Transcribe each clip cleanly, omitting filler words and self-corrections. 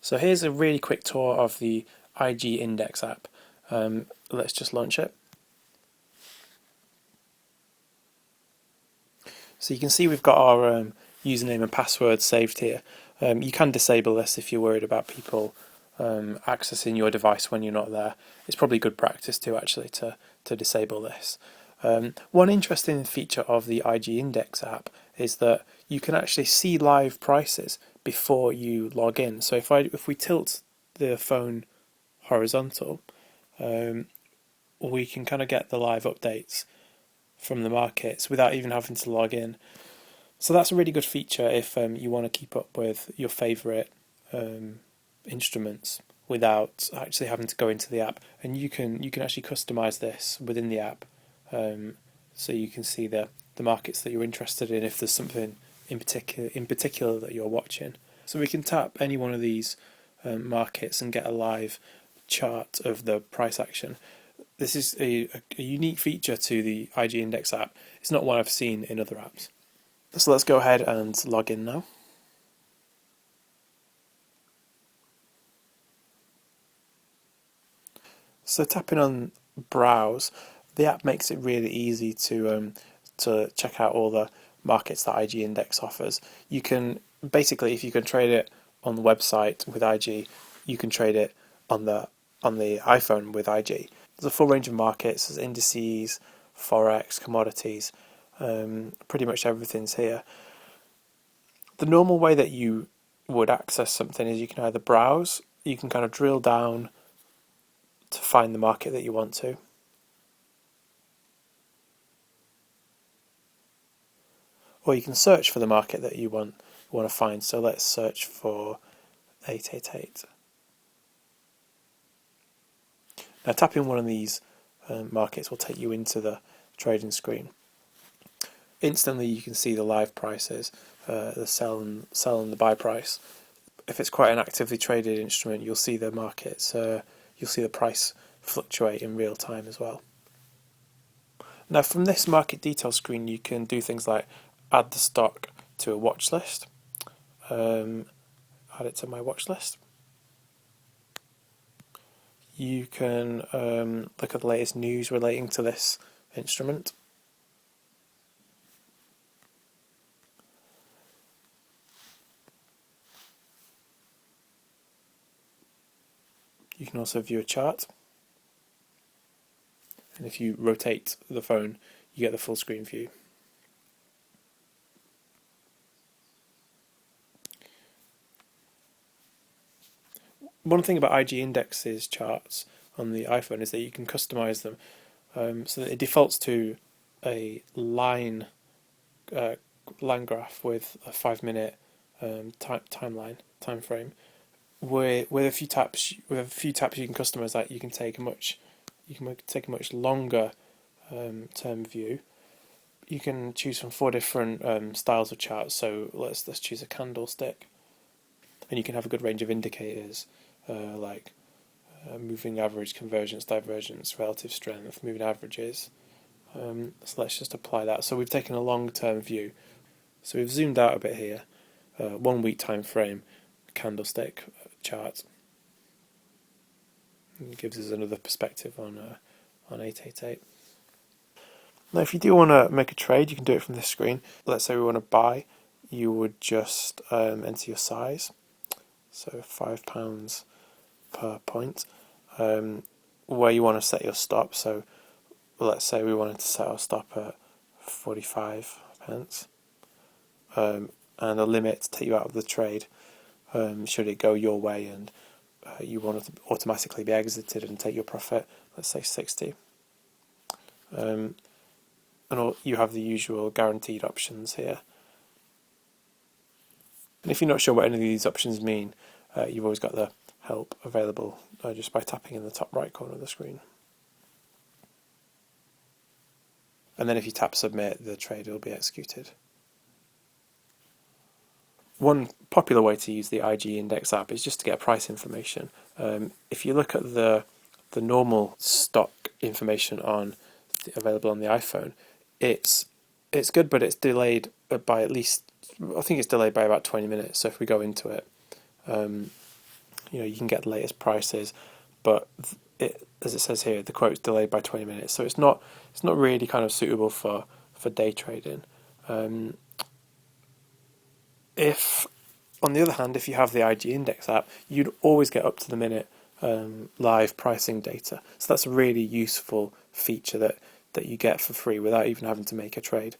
So here's a really quick tour of the IG Index app. Let's just launch it. So you can see we've got our username and password saved here. You can disable this if you're worried about people accessing your device when you're not there. It's probably good practice too, actually, to disable this. One interesting feature of the IG Index app is that you can actually see live prices before you log in. So if we tilt the phone horizontal, we can kind of get the live updates from the markets without even having to log in. So that's a really good feature if you want to keep up with your favourite instruments without actually having to go into the app. And you can actually customize this within the app, so you can see the markets that you're interested in if there's something in particular that you're watching. So we can tap any one of these markets and get a live chart of the price action. This is a unique feature to the IG Index app. It's not one I've seen in other apps. So let's go ahead and log in now. So tapping on browse, the app makes it really easy to check out all the markets that IG Index offers. You can basically, if you can trade it on the website with IG, you can trade it on the iPhone with IG. There's a full range of markets, there's indices, forex, commodities, pretty much everything's here. The normal way that you would access something is you can either browse, you can kind of drill down to find the market that you want to. Or you can search for the market that you want to find. So let's search for 888. Now tapping one of these markets will take you into the trading screen. Instantly you can see the live prices, the sell and the buy price. If it's quite an actively traded instrument, you'll see the markets, you'll see the price fluctuate in real time as well. Now from this market detail screen you can do things like add the stock to a watch list, add it to my watch list. You can look at the latest news relating to this instrument. You can also view a chart. And if you rotate the phone, you get the full screen view. One thing about IG Index's charts on the iPhone is that you can customize them, so that it defaults to a line graph with a 5-minute time frame. With a few taps, you can customize that. You can take a much longer term view. You can choose from 4 different styles of charts. So let's choose a candlestick, and you can have a good range of indicators like moving average, convergence, divergence, relative strength, moving averages. So let's just apply that. So we've taken a long-term view. So we've zoomed out a bit here. 1 week time frame candlestick chart. It gives us another perspective on 888. Now, if you do want to make a trade, you can do it from this screen. Let's say we want to buy. You would just enter your size, so £5 per point. Where you want to set your stop. So let's say we wanted to set our stop at 45 pence, and a limit to take you out of the trade should it go your way and you want to automatically be exited and take your profit. Let's say 60. And you have the usual guaranteed options here. And if you're not sure what any of these options mean, you've always got the help available just by tapping in the top right corner of the screen. And then if you tap submit, the trade will be executed. One popular way to use the IG Index app is just to get price information. If you look at the normal stock information available on the iPhone, it's good, but it's delayed by at least, I think it's delayed by about 20 minutes. So if we go into it, you can get the latest prices, but as it says here, the quote's delayed by 20 minutes, so it's not really kind of suitable for day trading. If on the other hand, if you have the IG Index app, you'd always get up to the minute live pricing data. So that's a really useful feature that you get for free without even having to make a trade.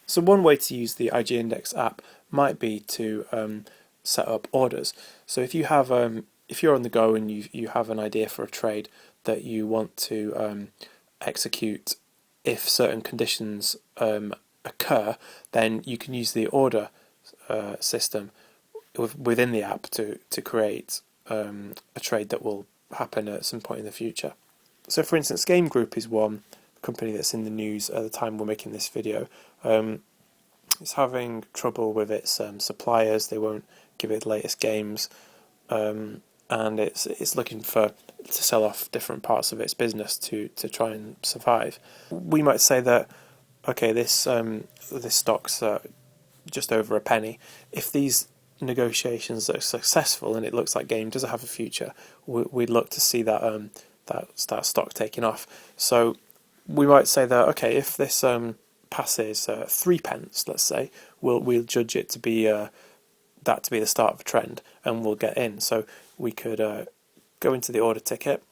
So one way to use the IG Index app might be to set up orders. So if you have if you're on the go and you have an idea for a trade that you want to execute if certain conditions occur, then you can use the order system within the app to create a trade that will happen at some point in the future. So for instance, Game Group is one company that's in the news at the time we're making this video. It's having trouble with its suppliers. They won't give it the latest games, and it's looking to sell off different parts of its business to try and survive. We might say that, okay, this stock's just over a penny. If these negotiations are successful and it looks like Game does have a future, we'd look to see that that stock taking off. So we might say that, okay, if this passes 3p, let's say, we'll judge it to be that to be the start of a trend, and we'll get in. So we could go into the order ticket.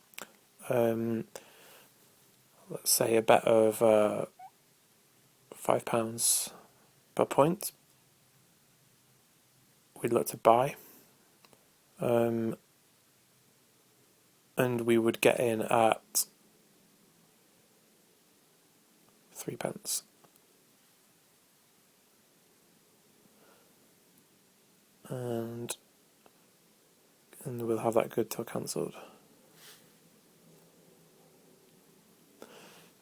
Let's say a bet of £5 per point. We'd look to buy, and we would get in at 3p. And we'll have that good till cancelled.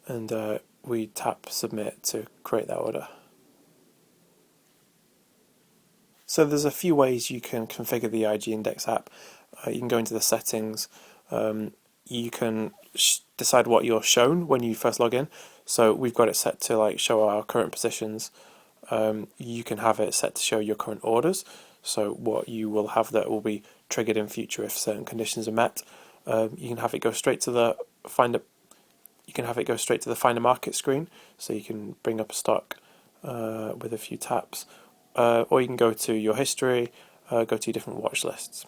And we tap submit to create that order. So there's a few ways you can configure the IG Index app. You can go into the settings. You can decide what you're shown when you first log in. So we've got it set to show our current positions. You can have it set to show your current orders. So what you will have that will be triggered in future if certain conditions are met. You can have it go straight to the find a market screen, so you can bring up a stock with a few taps. Or you can go to your history, go to your different watch lists.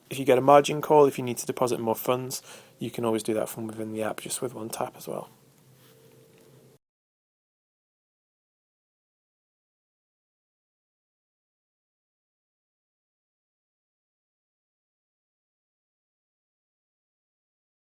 If you get a margin call, if you need to deposit more funds, you can always do that from within the app just with one tap as well.